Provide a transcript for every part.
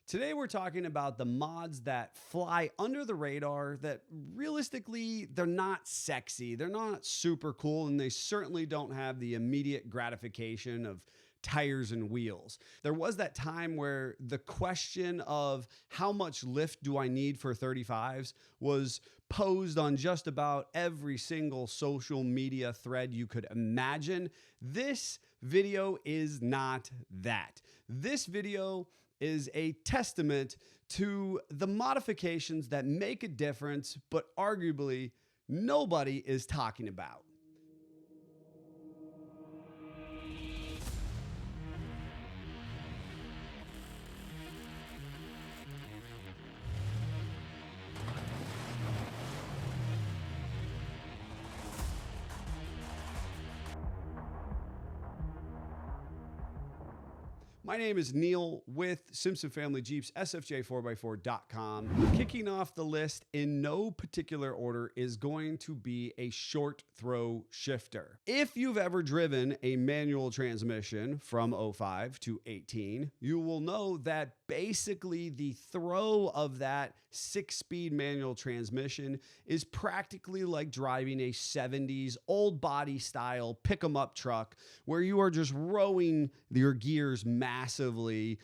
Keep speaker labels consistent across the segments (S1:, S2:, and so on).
S1: Today we're talking about the mods that fly under the radar that realistically, they're not sexy, they're not super cool, and they certainly don't have the immediate gratification of tires and wheels. There was that time where the question of how much lift do I need for 35s was posed on just about every single social media thread you could imagine. This video is not that. This video is a testament to the modifications that make a difference, but arguably nobody is talking about. My name is Neil with Simpson Family Jeeps, SFJ4x4.com. Kicking off the list in no particular order is going to be a short throw shifter. If you've ever driven a manual transmission from 05 to 18, you will know that basically the throw of that 6-speed manual transmission is practically like driving a 70s old body style pick 'em up truck where you are just rowing your gears massively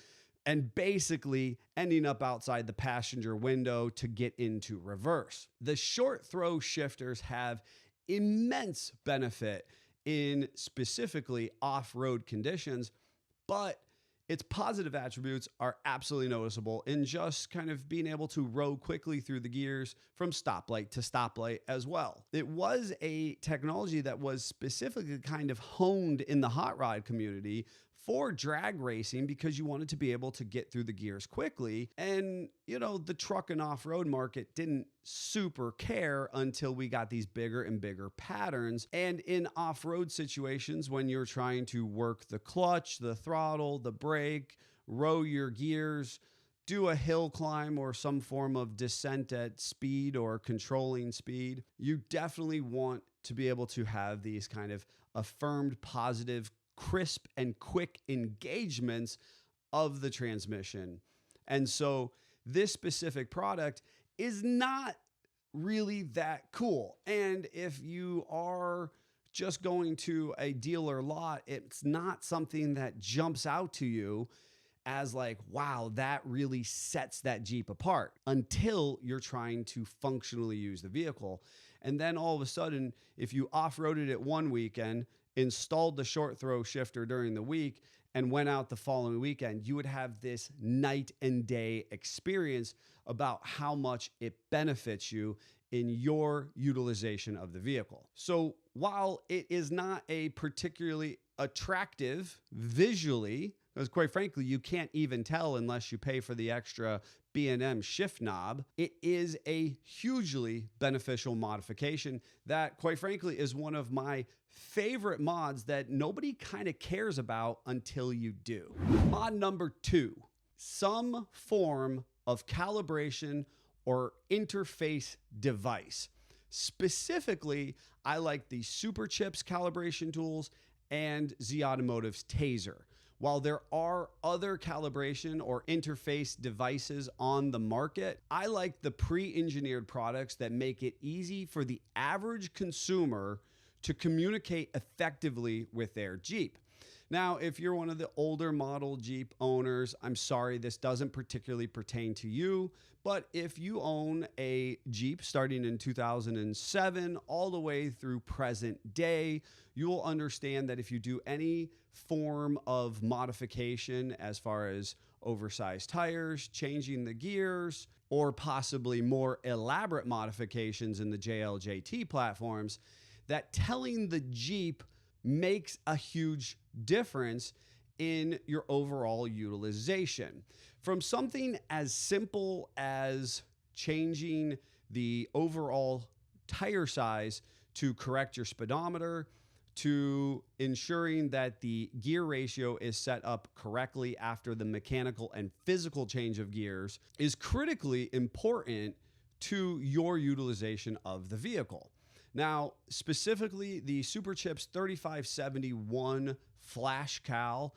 S1: and basically ending up outside the passenger window to get into reverse. The short throw shifters have immense benefit in specifically off-road conditions, but its positive attributes are absolutely noticeable in just kind of being able to row quickly through the gears from stoplight to stoplight as well. It was a technology that was specifically kind of honed in the hot rod community for drag racing because you wanted to be able to get through the gears quickly. And, you know, the truck and off-road market didn't super care until we got these bigger and bigger patterns. And in off-road situations, when you're trying to work the clutch, the throttle, the brake, row your gears, do a hill climb or some form of descent at speed or controlling speed, you definitely want to be able to have these kind of affirmed positive, crisp and quick engagements of the transmission. And so this specific product is not really that cool. And if you are just going to a dealer lot, it's not something that jumps out to you as like, wow, that really sets that Jeep apart until you're trying to functionally use the vehicle. And then all of a sudden, if you off-roaded it one weekend, installed the short throw shifter during the week, and went out the following weekend, you would have this night and day experience about how much it benefits you in your utilization of the vehicle. So while it is not a particularly attractive visually, because quite frankly, you can't even tell unless you pay for the extra B&M shift knob, it is a hugely beneficial modification that quite frankly is one of my favorite mods that nobody kind of cares about until you do. Mod number 2, some form of calibration or interface device. Specifically, I like the Super Chips calibration tools and Z Automotive's Taser. While there are other calibration or interface devices on the market, I like the pre-engineered products that make it easy for the average consumer to communicate effectively with their Jeep. Now, if you're one of the older model Jeep owners, I'm sorry, this doesn't particularly pertain to you, but if you own a Jeep starting in 2007 all the way through present day, you will understand that if you do any form of modification as far as oversized tires, changing the gears, or possibly more elaborate modifications in the JLJT platforms, that telling the Jeep makes a huge difference in your overall utilization. From something as simple as changing the overall tire size to correct your speedometer, to ensuring that the gear ratio is set up correctly after the mechanical and physical change of gears, is critically important to your utilization of the vehicle. Now, specifically the Super Chips 3571 Flash Cal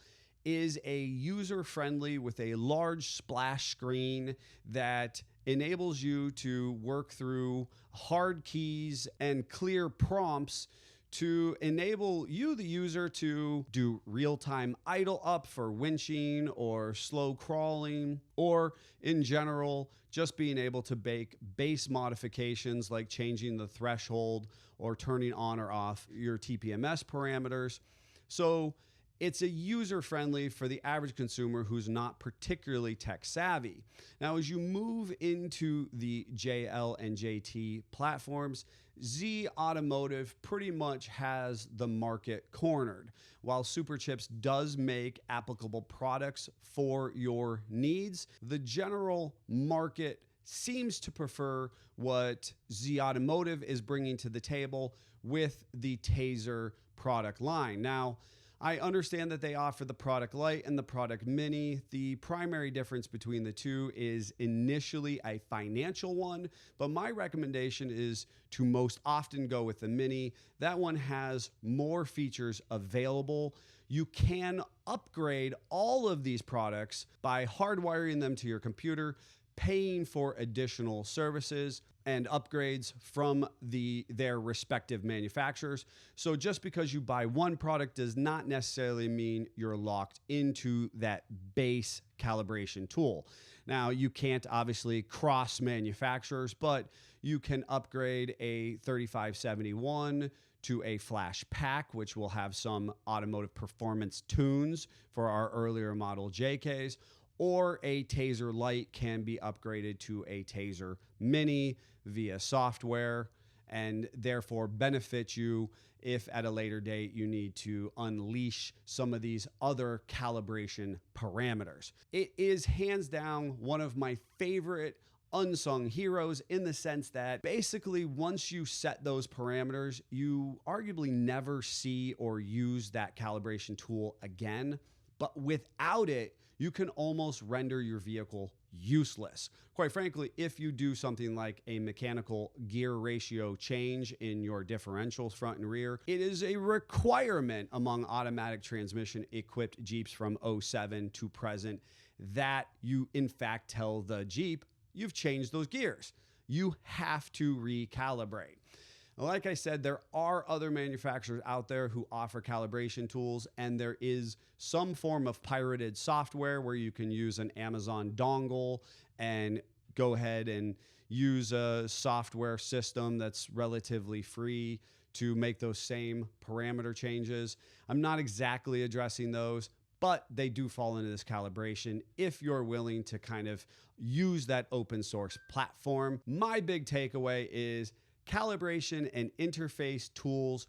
S1: is a user-friendly with a large splash screen that enables you to work through hard keys and clear prompts to enable you, the user, to do real-time idle up for winching or slow crawling, or in general, just being able to make base modifications like changing the threshold or turning on or off your TPMS parameters. So it's a user-friendly for the average consumer who's not particularly tech savvy. Now, as you move into the JL and JT platforms, Z Automotive pretty much has the market cornered. While Superchips does make applicable products for your needs, the general market seems to prefer what Z Automotive is bringing to the table with the Taser product line. Now, I understand that they offer the product Lite and the product Mini. The primary difference between the two is initially a financial one, but my recommendation is to most often go with the Mini. That one has more features available. You can upgrade all of these products by hardwiring them to your computer, paying for additional services and upgrades from their respective manufacturers. So just because you buy one product does not necessarily mean you're locked into that base calibration tool. Now, you can't obviously cross manufacturers, but you can upgrade a 3571 to a flash pack, which will have some automotive performance tunes for our earlier model JKs, or a Taser Lite can be upgraded to a Taser Mini via software and therefore benefit you if at a later date you need to unleash some of these other calibration parameters. It is hands down one of my favorite unsung heroes in the sense that basically once you set those parameters, you arguably never see or use that calibration tool again. But without it, you can almost render your vehicle useless. Quite frankly, if you do something like a mechanical gear ratio change in your differentials front and rear, it is a requirement among automatic transmission equipped Jeeps from 07 to present that you in fact tell the Jeep you've changed those gears. You have to recalibrate. Like I said, there are other manufacturers out there who offer calibration tools, and there is some form of pirated software where you can use an Amazon dongle and go ahead and use a software system that's relatively free to make those same parameter changes. I'm not exactly addressing those, but they do fall into this calibration if you're willing to kind of use that open source platform. My big takeaway is calibration and interface tools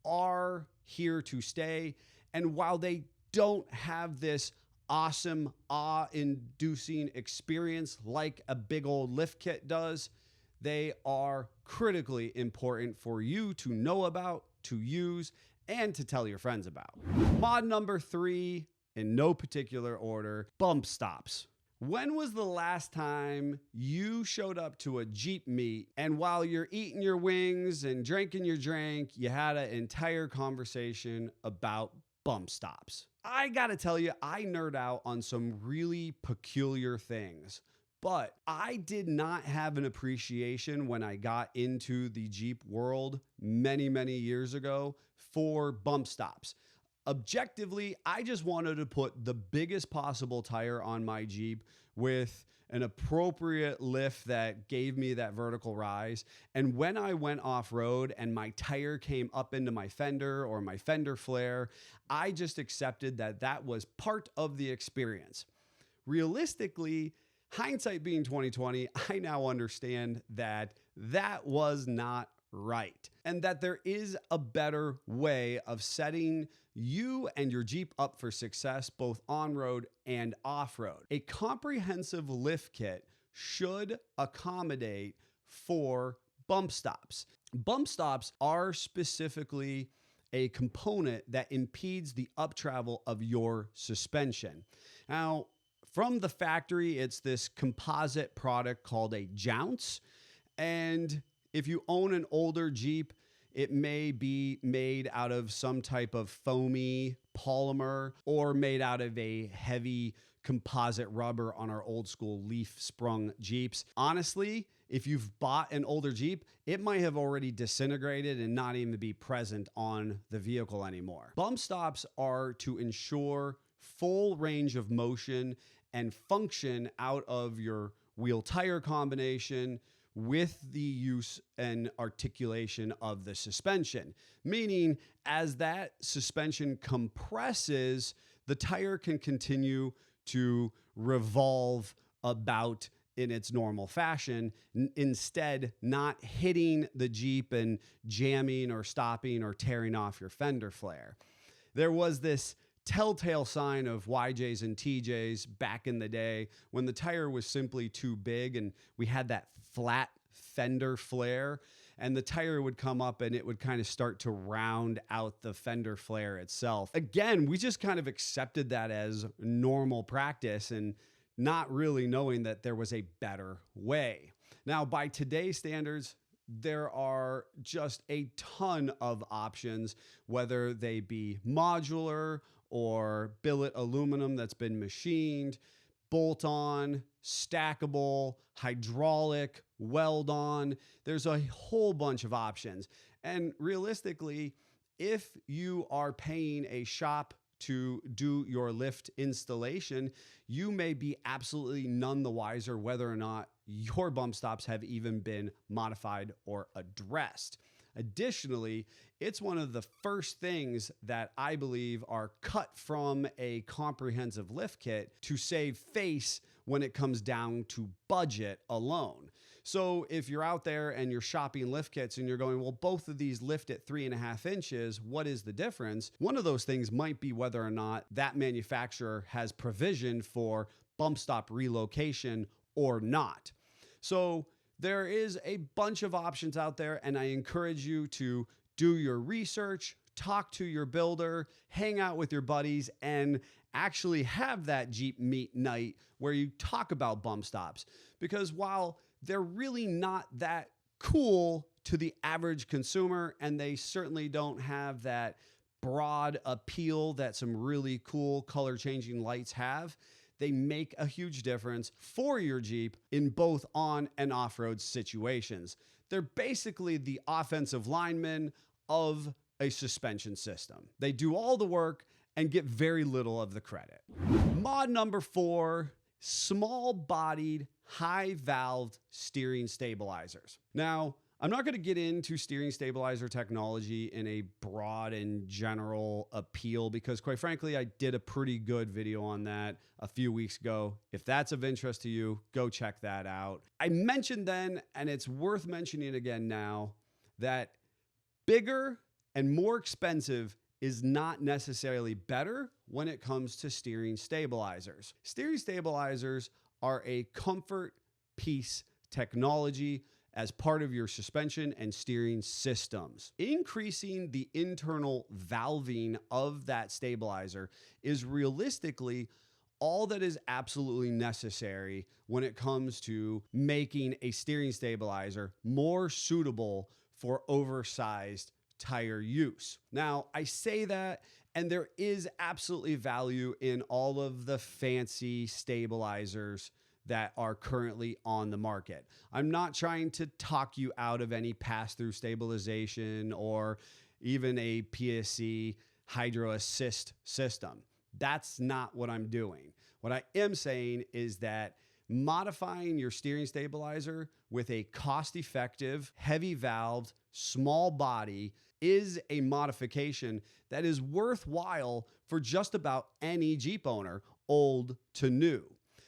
S1: are here to stay. And while they don't have this awesome, awe-inducing experience like a big old lift kit does, they are critically important for you to know about, to use, and to tell your friends about. Mod number 3, in no particular order, bump stops. When was the last time you showed up to a Jeep meet and while you're eating your wings and drinking your drink, you had an entire conversation about bump stops? I gotta tell you, I nerd out on some really peculiar things, but I did not have an appreciation when I got into the Jeep world many, many years ago for bump stops. Objectively, I just wanted to put the biggest possible tire on my Jeep with an appropriate lift that gave me that vertical rise. And when I went off-road and my tire came up into my fender or my fender flare, I just accepted that that was part of the experience. Realistically, hindsight being 2020, I now understand that that was not right, and that there is a better way of setting you and your Jeep up for success both on-road and off-road. A comprehensive lift kit should accommodate for bump stops. Bump stops are specifically a component that impedes the up travel of your suspension. Now, from the factory, it's this composite product called a jounce, and if you own an older Jeep, It may be made out of some type of foamy polymer or made out of a heavy composite rubber on our old school leaf sprung Jeeps. Honestly, if you've bought an older Jeep, it might have already disintegrated and not even be present on the vehicle anymore. Bump stops are to ensure full range of motion and function out of your wheel tire combination with the use and articulation of the suspension. Meaning, as that suspension compresses, the tire can continue to revolve about in its normal fashion, instead not hitting the Jeep and jamming or stopping or tearing off your fender flare. There was this telltale sign of YJs and TJs back in the day when the tire was simply too big and we had that flat fender flare, and the tire would come up and it would kind of start to round out the fender flare itself. Again, we just kind of accepted that as normal practice and not really knowing that there was a better way. Now, by today's standards, there are just a ton of options, whether they be modular or billet aluminum that's been machined, bolt-on, stackable, hydraulic, weld-on. There's a whole bunch of options. And realistically, if you are paying a shop to do your lift installation, you may be absolutely none the wiser whether or not your bump stops have even been modified or addressed. Additionally, it's one of the first things that I believe are cut from a comprehensive lift kit to save face when it comes down to budget alone. So if you're out there and you're shopping lift kits and you're going, well, both of these lift at 3.5 inches, what is the difference? One of those things might be whether or not that manufacturer has provision for bump stop relocation or not. So there is a bunch of options out there, and I encourage you to do your research, talk to your builder, hang out with your buddies, and actually have that Jeep meet night where you talk about bump stops. Because while they're really not that cool to the average consumer, and they certainly don't have that broad appeal that some really cool color changing lights have, they make a huge difference for your Jeep in both on and off-road situations. They're basically the offensive linemen of a suspension system. They do all the work and get very little of the credit. Mod number 4, small-bodied, high-valved steering stabilizers. Now, I'm not going to get into steering stabilizer technology in a broad and general appeal because, quite frankly, I did a pretty good video on that a few weeks ago. If that's of interest to you, go check that out. I mentioned then, and it's worth mentioning again now, that bigger and more expensive is not necessarily better when it comes to steering stabilizers. Steering stabilizers are a comfort piece technology as part of your suspension and steering systems. Increasing the internal valving of that stabilizer is realistically all that is absolutely necessary when it comes to making a steering stabilizer more suitable for oversized tire use. Now, I say that, and there is absolutely value in all of the fancy stabilizers that are currently on the market. I'm not trying to talk you out of any pass-through stabilization or even a PSC hydro assist system. That's not what I'm doing. What I am saying is that modifying your steering stabilizer with a cost-effective, heavy-valved, small body is a modification that is worthwhile for just about any Jeep owner, old to new.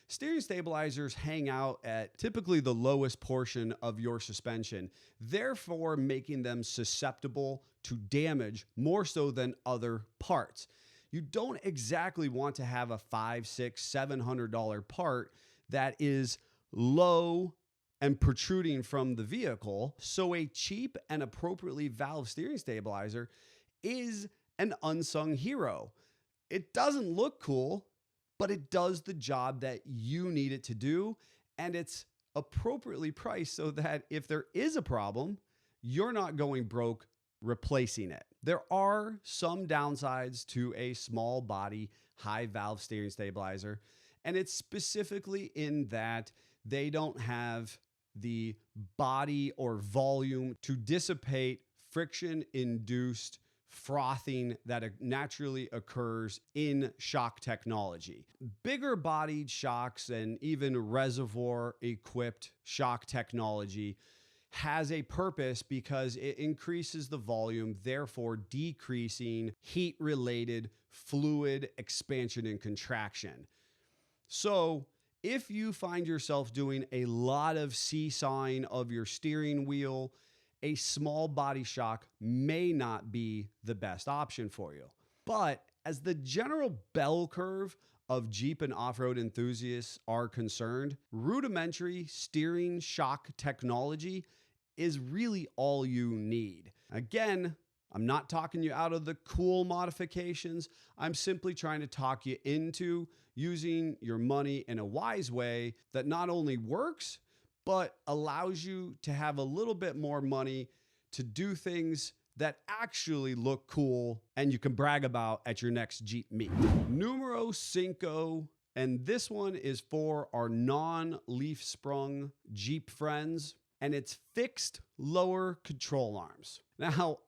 S1: Steering stabilizers hang out at typically the lowest portion of your suspension, therefore making them susceptible to damage more so than other parts. You don't exactly want to have a $500, $600, $700 part that is low and protruding from the vehicle, so a cheap and appropriately valved steering stabilizer is an unsung hero. It doesn't look cool, but it does the job that you need it to do, and it's appropriately priced so that if there is a problem, you're not going broke replacing it. There are some downsides to a small body, high valve steering stabilizer, and it's specifically in that they don't have the body or volume to dissipate friction-induced frothing that naturally occurs in shock technology. Bigger bodied shocks and even reservoir equipped shock technology has a purpose because it increases the volume, therefore decreasing heat-related fluid expansion and contraction. So if you find yourself doing a lot of seesawing of your steering wheel, a small body shock may not be the best option for you. But as the general bell curve of Jeep and off-road enthusiasts are concerned, rudimentary steering shock technology is really all you need. Again, I'm not talking you out of the cool modifications. I'm simply trying to talk you into using your money in a wise way that not only works, but allows you to have a little bit more money to do things that actually look cool and you can brag about at your next Jeep meet. Numero cinco, and this one is for our non-leaf sprung Jeep friends, and it's fixed lower control arms. Now,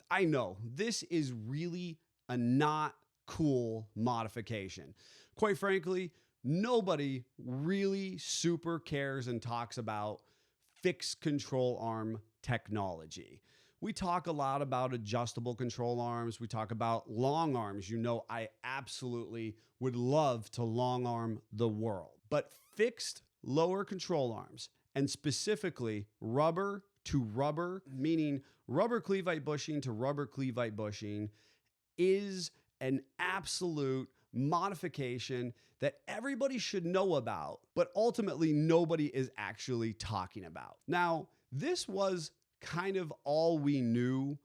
S1: I know this is really a not cool modification. Quite frankly, nobody really super cares and talks about fixed control arm technology. We talk a lot about adjustable control arms. We talk about long arms. You know, I absolutely would love to long arm the world. But fixed lower control arms, and specifically rubber to rubber, meaning rubber cleveite bushing to rubber cleveite bushing, is an absolute modification that everybody should know about, but ultimately nobody is actually talking about. Now, this was kind of all we knew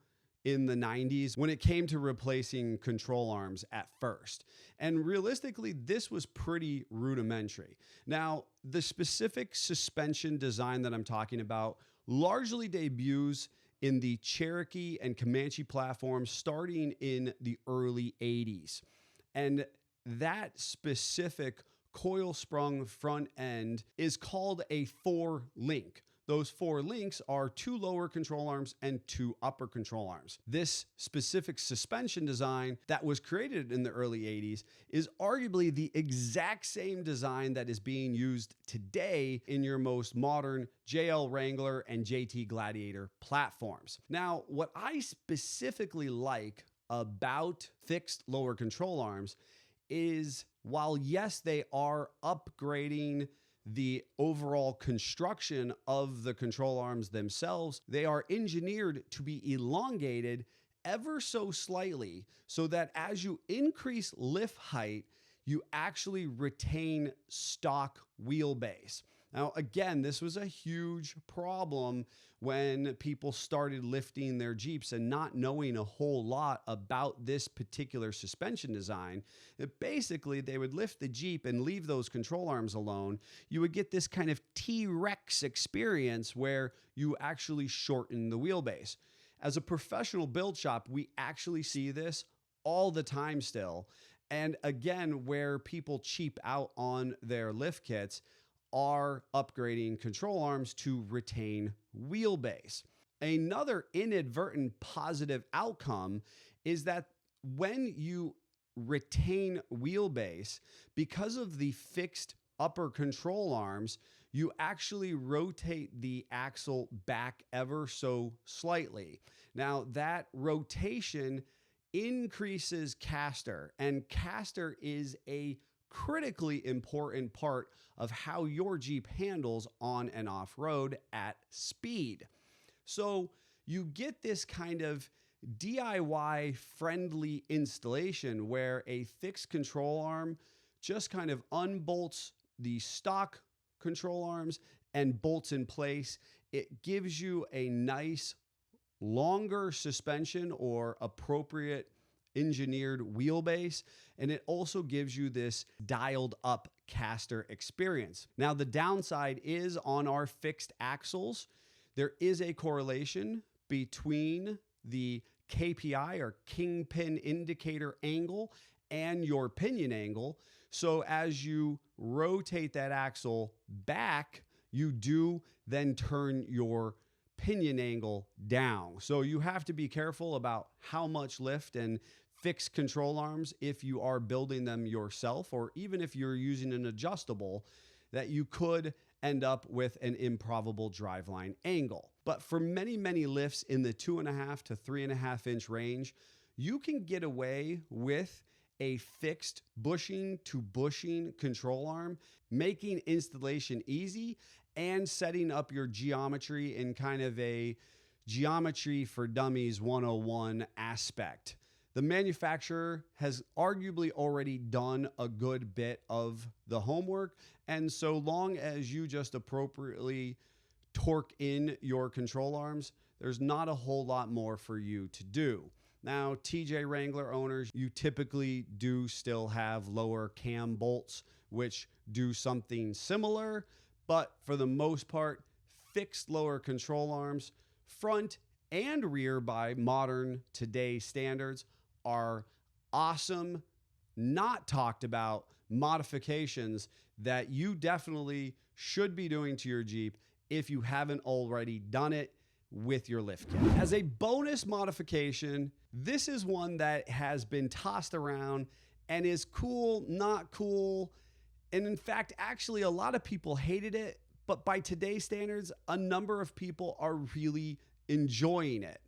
S1: in the 90s when it came to replacing control arms at first. And realistically, this was pretty rudimentary. Now, the specific suspension design that I'm talking about largely debuts in the Cherokee and Comanche platforms starting in the early 80s. And that specific coil sprung front end is called a 4-link. Those 4 links are 2 lower control arms and 2 upper control arms. This specific suspension design that was created in the early 80s is arguably the exact same design that is being used today in your most modern JL Wrangler and JT Gladiator platforms. Now, what I specifically like about fixed lower control arms is, while yes, they are upgrading the overall construction of the control arms themselves, they are engineered to be elongated ever so slightly so that as you increase lift height, you actually retain stock wheelbase. Now, again, this was a huge problem when people started lifting their Jeeps and not knowing a whole lot about this particular suspension design. Basically, they would lift the Jeep and leave those control arms alone. You would get this kind of T-Rex experience where you actually shorten the wheelbase. As a professional build shop, we actually see this all the time still. And again, where people cheap out on their lift kits are upgrading control arms to retain wheelbase. Another inadvertent positive outcome is that when you retain wheelbase, because of the fixed upper control arms, you actually rotate the axle back ever so slightly. Now, that rotation increases caster, and caster is a critically important part of how your Jeep handles on and off road at speed. So you get this kind of DIY friendly installation where a fixed control arm just kind of unbolts the stock control arms and bolts in place. It gives you a nice longer suspension or appropriate engineered wheelbase, and it also gives you this dialed up caster experience. Now, the downside is on our fixed axles, there is a correlation between the KPI or kingpin indicator angle and your pinion angle. So as you rotate that axle back, you do then turn your pinion angle down. So you have to be careful about how much lift and fixed control arms, if you are building them yourself, or even if you're using an adjustable, that you could end up with an improbable driveline angle. But for many, many lifts in the 2.5 to 3.5 inch range, you can get away with a fixed bushing to bushing control arm, making installation easy and setting up your geometry in kind of a geometry for dummies 101 aspect. The manufacturer has arguably already done a good bit of the homework, and so long as you just appropriately torque in your control arms, there's not a whole lot more for you to do. Now, TJ Wrangler owners, you typically do still have lower cam bolts, which do something similar, but for the most part, fixed lower control arms, front and rear by modern today standards, are awesome, not talked about modifications that you definitely should be doing to your Jeep if you haven't already done it with your lift kit. As a bonus modification, this is one that has been tossed around and is cool, not cool, and in fact, actually a lot of people hated it, but by today's standards, a number of people are really enjoying it.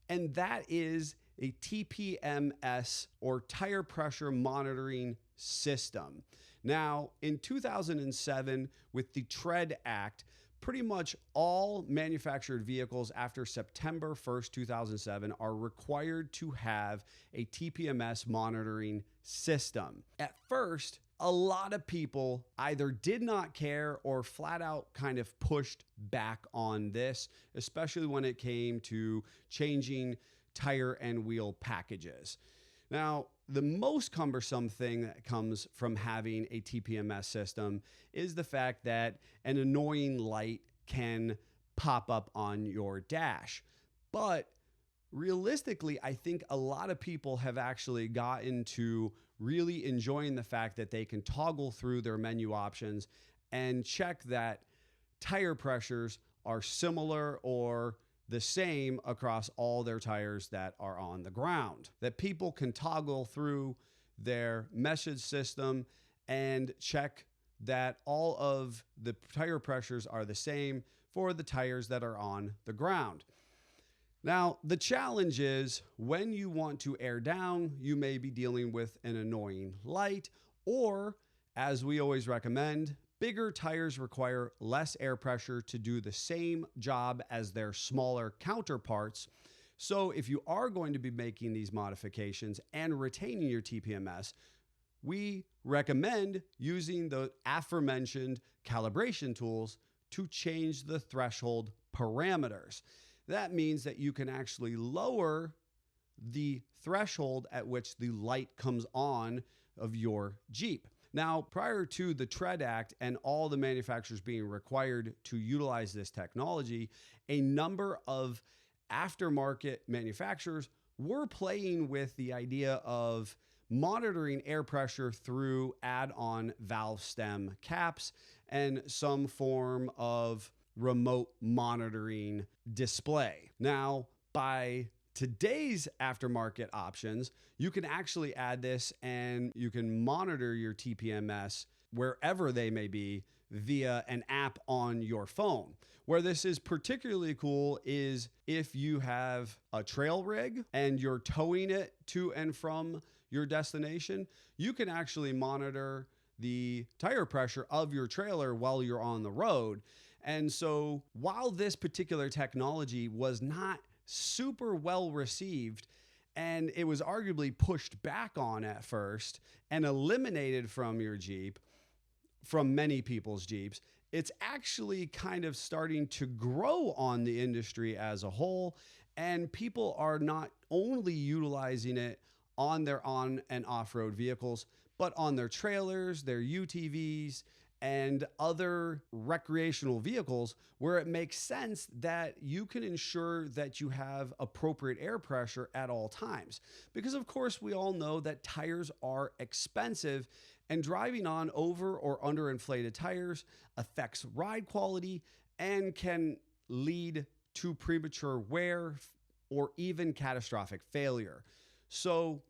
S1: And that is a TPMS, or tire pressure monitoring system. Now, in 2007, with the TREAD Act, pretty much all manufactured vehicles after September 1st, 2007 are required to have a TPMS monitoring system. At first, a lot of people either did not care or flat out kind of pushed back on this, especially when it came to changing tire and wheel packages. Now, the most cumbersome thing that comes from having a TPMS system is the fact that an annoying light can pop up on your dash. But realistically, I think a lot of people have actually gotten to really enjoying the fact that they can toggle through their menu options and check that tire pressures are similar or the same across all their tires that are on the ground. That people can toggle through their message system and check that all of the tire pressures are the same for the tires that are on the ground. Now, the challenge is when you want to air down, you may be dealing with an annoying light, or as we always recommend, bigger tires require less air pressure to do the same job as their smaller counterparts. So if you are going to be making these modifications and retaining your TPMS, we recommend using the aforementioned calibration tools to change the threshold parameters. That means that you can actually lower the threshold at which the light comes on of your Jeep. Now, prior to the TREAD Act and all the manufacturers being required to utilize this technology, a number of aftermarket manufacturers were playing with the idea of monitoring air pressure through add-on valve stem caps and some form of remote monitoring display. Now, by today's aftermarket options, you can actually add this and you can monitor your TPMS wherever they may be via an app on your phone. Where this is particularly cool is if you have a trail rig and you're towing it to and from your destination, you can actually monitor the tire pressure of your trailer while you're on the road. And so while this particular technology was not super well received, and it was arguably pushed back on at first and eliminated from your Jeep, from many people's Jeeps, it's actually kind of starting to grow on the industry as a whole. And people are not only utilizing it on their on and off-road vehicles, but on their trailers, their UTVs, and other recreational vehicles where it makes sense that you can ensure that you have appropriate air pressure at all times. Because of course, we all know that tires are expensive, and driving on over or underinflated tires affects ride quality and can lead to premature wear or even catastrophic failure. So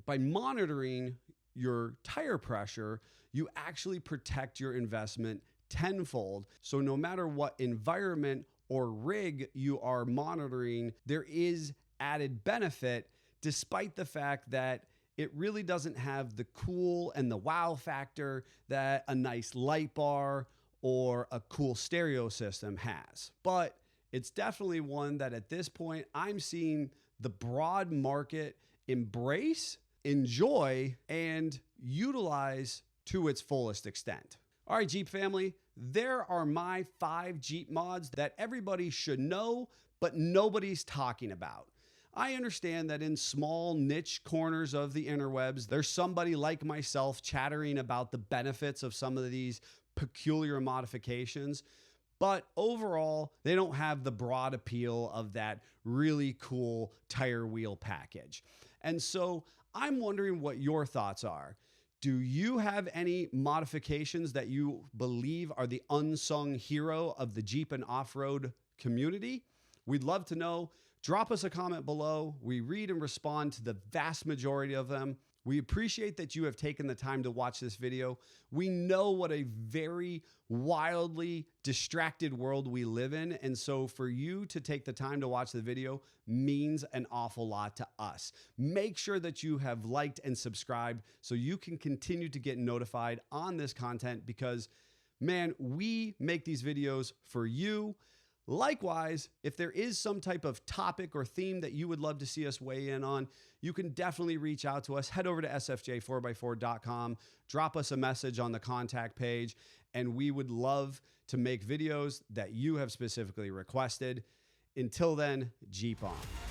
S1: by monitoring your tire pressure, you actually protect your investment tenfold. So no matter what environment or rig you are monitoring, there is added benefit, despite the fact that it really doesn't have the cool and the wow factor that a nice light bar or a cool stereo system has. But it's definitely one that at this point I'm seeing the broad market embrace, enjoy, and utilize to its fullest extent. All right, Jeep family, there are my 5 Jeep mods that everybody should know, but nobody's talking about. I understand that in small niche corners of the interwebs, there's somebody like myself chattering about the benefits of some of these peculiar modifications, but overall, they don't have the broad appeal of that really cool tire wheel package. And so I'm wondering what your thoughts are. Do you have any modifications that you believe are the unsung hero of the Jeep and off-road community? We'd love to know. Drop us a comment below. We read and respond to the vast majority of them. We appreciate that you have taken the time to watch this video. We know what a very wildly distracted world we live in. And so for you to take the time to watch the video means an awful lot to us. Make sure that you have liked and subscribed so you can continue to get notified on this content, because, man, we make these videos for you. Likewise, if there is some type of topic or theme that you would love to see us weigh in on, you can definitely reach out to us. Head over to sfj4x4.com, drop us a message on the contact page, and we would love to make videos that you have specifically requested. Until then, Jeep on.